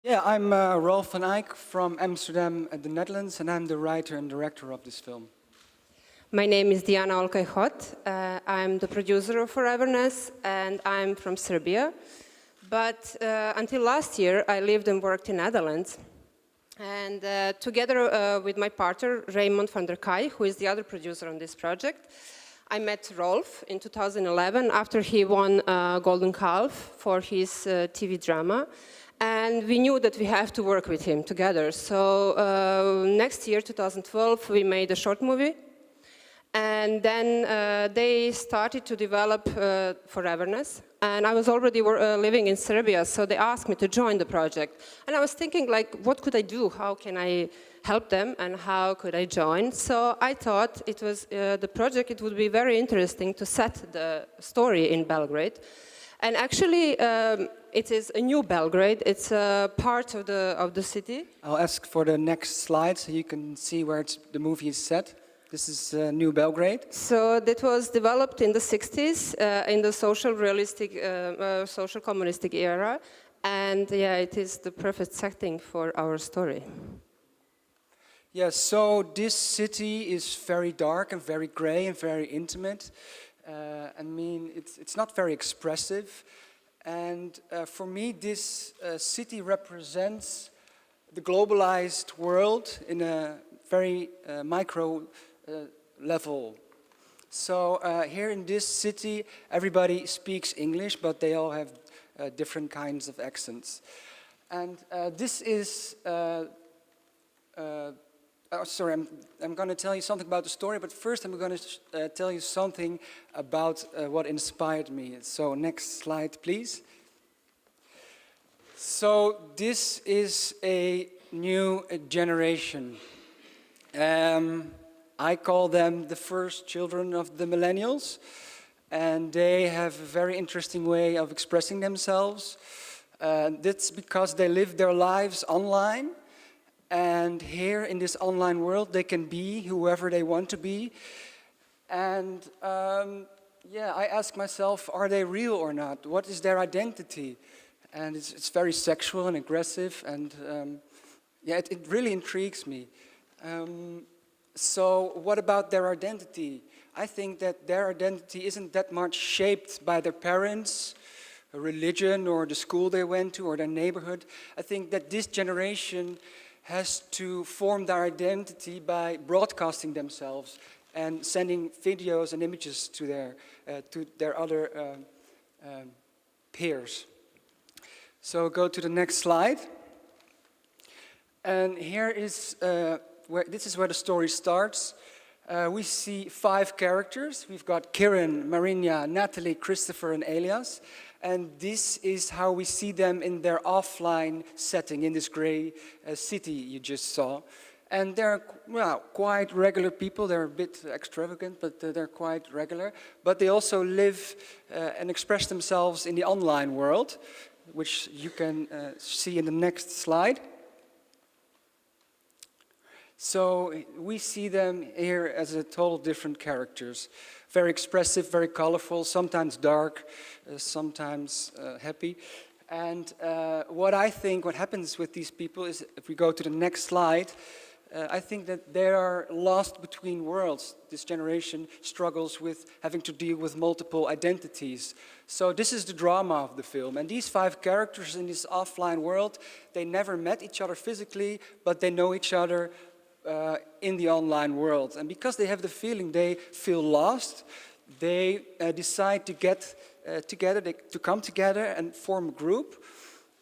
Yeah, I'm Rolf van Eijk from Amsterdam, the Netherlands, and I'm the writer and director of this film. My name is Dijana Olcay-Hot. I'm the producer of Foreverness, and I'm from Serbia. But until last year, I lived and worked in Netherlands. And together with my partner, Raymond van der Kaai, who is the other producer on this project, I met Rolf in 2011 after he won Golden Calf for his TV drama. And we knew that we have to work with him together. So next year, 2012, we made a short movie. And then they started to develop Foreverness. And I was already living in Serbia, so they asked me to join the project. And I was thinking, like, what could I do? How can I help them? And how could I join? So I thought it was the project, it would be very interesting to set the story in Belgrade. And actually, it is a new Belgrade. It's a part of the city. I'll ask for the next slide so you can see where the movie is set. This is New Belgrade. So that was developed in the 60s in the social realistic, social communistic era. And yeah, it is the perfect setting for our story. Yeah, so this city is very dark and very gray and very intimate. I mean, it's not very expressive. And for me, this city represents the globalized world in a very micro level. So here in this city, everybody speaks English, but they all have different kinds of accents. And this is, sorry, I'm going to tell you something about the story, but first I'm going to tell you something about what inspired me. So next slide, please. So this is a new generation. I call them the first children of the millennials, and they have a very interesting way of expressing themselves. That's because they live their lives online, and here in this online world they can be whoever they want to be. And yeah, I ask myself, are they real or not? What is their identity? And it's very sexual and aggressive, and yeah, it really intrigues me. So what about their identity? I think that their identity isn't that much shaped by their parents, religion, or the school they went to, or their neighborhood. I think that this generation has to form their identity by broadcasting themselves and sending videos and images to their other peers. So go to the next slide. And here is this is where the story starts. We see 5 characters. We've got Kiran, Marinia, Natalie, Christopher, and Elias. And this is how we see them in their offline setting in this gray city you just saw. And they're, well, quite regular people. They're a bit extravagant, but they're quite regular. But they also live and express themselves in the online world, which you can see in the next slide. So we see them here as a total different characters. Very expressive, very colorful, sometimes dark, sometimes happy. And what happens with these people is, if we go to the next slide, I think that they are lost between worlds. This generation struggles with having to deal with multiple identities. So this is the drama of the film. And these 5 characters in this offline world, they never met each other physically, but they know each other in the online world. And because they have the feeling they feel lost, they decide to get together, to come together and form a group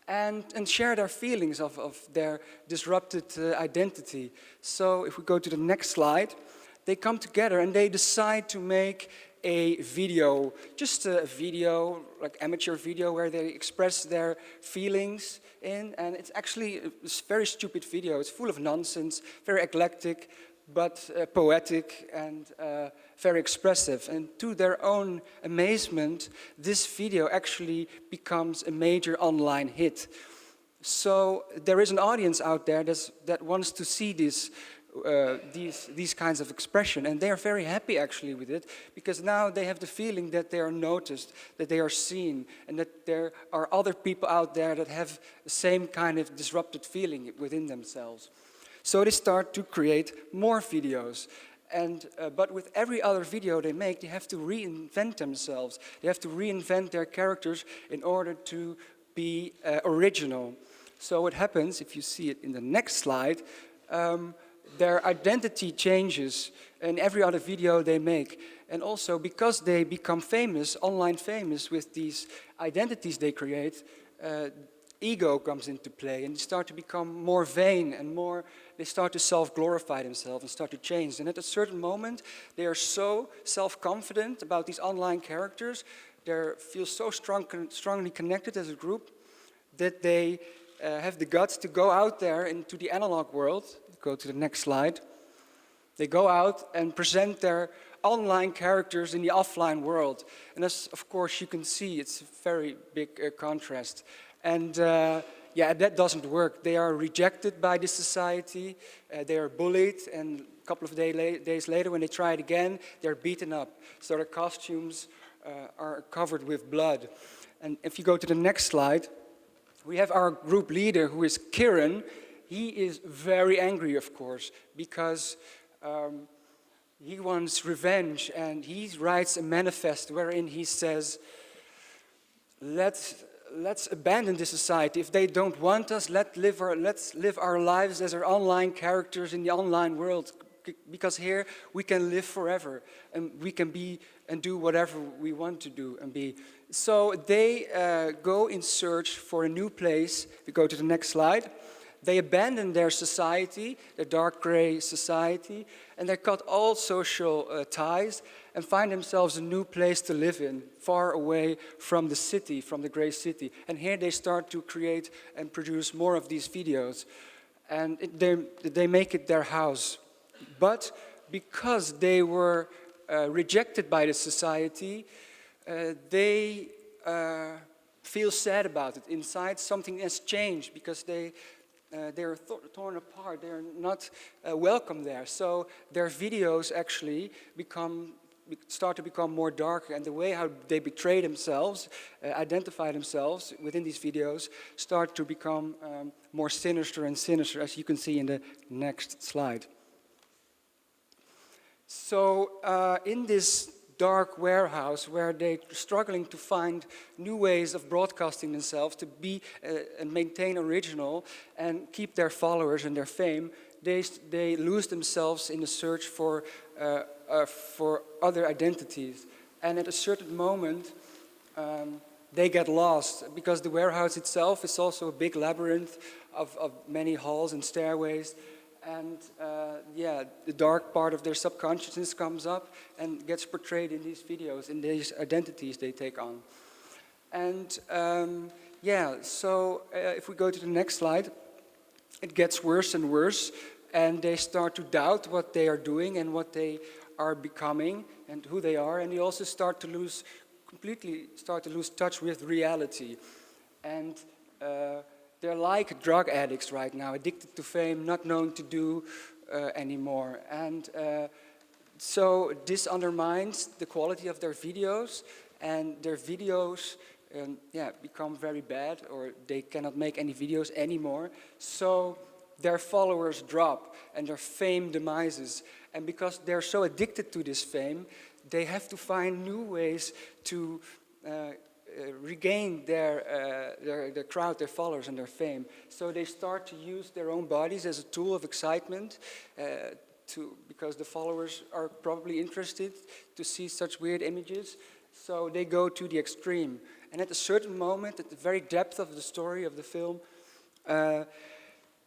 and share their feelings of their disrupted identity. So if we go to the next slide, they come together and they decide to make a video, just a video, like amateur video, where they express their feelings in, and it's actually a very stupid video. It's full of nonsense, very eclectic, but poetic and very expressive. And to their own amazement, this video actually becomes a major online hit. So there is an audience out there that wants to see this these kinds of expression, and they are very happy actually with it, because now they have the feeling that they are noticed, that they are seen, and that there are other people out there that have the same kind of disrupted feeling within themselves. So they start to create more videos. But with every other video they make, they have to reinvent themselves. They have to reinvent their characters in order to be original. So what happens, if you see it in the next slide, their identity changes in every other video they make. And also because they become famous, online famous, with these identities they create, ego comes into play, and they start to become more vain and more, they start to self-glorify themselves and start to change. And at a certain moment, they are so self-confident about these online characters, they feel so strongly connected as a group, that they have the guts to go out there into the analog world. Go to the next slide. They go out and present their online characters in the offline world. And as, of course, you can see, it's a very big contrast. And yeah, that doesn't work. They are rejected by this society, they are bullied, and a couple of days later, when they try it again, they're beaten up. So their costumes are covered with blood. And if you go to the next slide, we have our group leader, who is Kiran. He is very angry, of course, because he wants revenge, and he writes a manifest wherein he says, let's abandon this society. If they don't want us, let's live our lives as our online characters in the online world, because here we can live forever, and we can be and do whatever we want to do and be. So they go in search for a new place. We go to the next slide. They abandon their society, their dark gray society, and they cut all social ties and find themselves a new place to live in, far away from the city, from the gray city. And here they start to create and produce more of these videos. And they make it their house. But because they were rejected by the society, they feel sad about it. Inside, something has changed, because they are torn apart, they are not welcome there. So their videos actually start to become more dark, and the way how they betray themselves, identify themselves within these videos, start to become more sinister and sinister, as you can see in the next slide. So in this dark warehouse where they're struggling to find new ways of broadcasting themselves, to be and maintain original and keep their followers and their fame, they lose themselves in the search for other identities. And at a certain moment, they get lost, because the warehouse itself is also a big labyrinth of many halls and stairways. And yeah, the dark part of their subconsciousness comes up and gets portrayed in these videos, in these identities they take on. And yeah, so if we go to the next slide, it gets worse and worse, and they start to doubt what they are doing and what they are becoming and who they are, and they also completely start to lose touch with reality. And they're like drug addicts right now, addicted to fame, not knowing to do anymore. And so this undermines the quality of their videos, and their videos yeah, become very bad, or they cannot make any videos anymore. So their followers drop, and their fame demises. And because they're so addicted to this fame, they have to find new ways to regain their crowd, their followers, and their fame. So they start to use their own bodies as a tool of excitement, because the followers are probably interested to see such weird images. So they go to the extreme. And at a certain moment, at the very depth of the story of the film,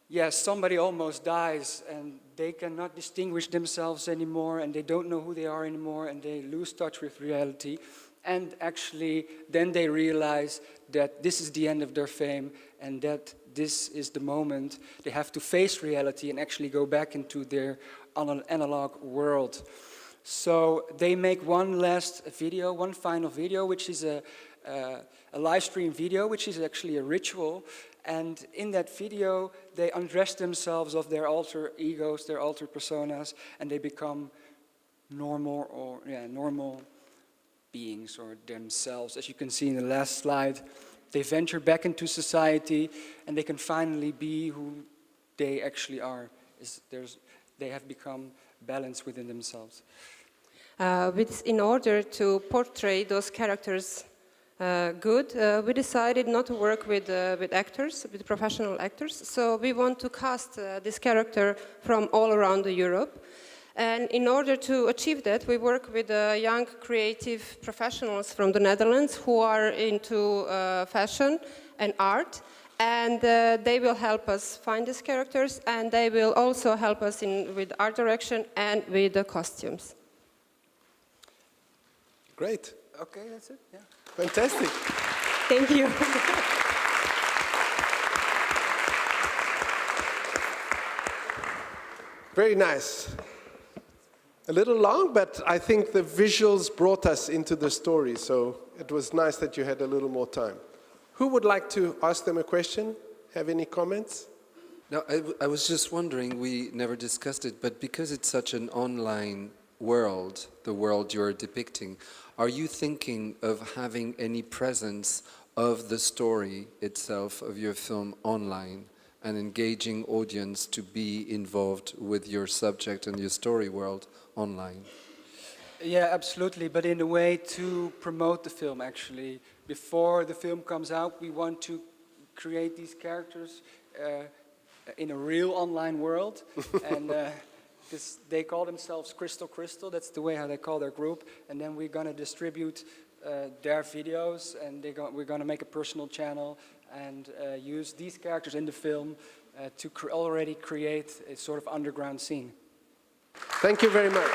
yes, somebody almost dies, and they cannot distinguish themselves anymore, and they don't know who they are anymore, and they lose touch with reality. And actually, then they realize that this is the end of their fame, and that this is the moment they have to face reality and actually go back into their analog world. So they make one last video, one final video, which is a live stream video, which is actually a ritual. And in that video, they undress themselves of their alter egos, their alter personas, and they become normal beings or themselves. As you can see in the last slide, they venture back into society, and they can finally be who they actually are. They have become balanced within themselves. In order to portray those characters good, we decided not to work with actors, with professional actors. So we want to cast this character from all around Europe. And in order to achieve that, we work with young creative professionals from the Netherlands who are into fashion and art. And they will help us find these characters, and they will also help us with art direction and with the costumes. Great. Okay, that's it. Yeah. Fantastic. Thank you. Very nice. A little long, but I think the visuals brought us into the story, so it was nice that you had a little more time. Who would like to ask them a question? Have any comments? No, I was just wondering, we never discussed it, but because it's such an online world, the world you're depicting, are you thinking of having any presence of the story itself of your film online and engaging audience to be involved with your subject and your story world online? Yeah, absolutely, but in a way to promote the film, actually. Before the film comes out, we want to create these characters in a real online world. And because they call themselves Crystal, that's the way how they call their group. And then we're going to distribute their videos, and we're going to make a personal channel and use these characters in the film to already create a sort of underground scene. Thank you very much.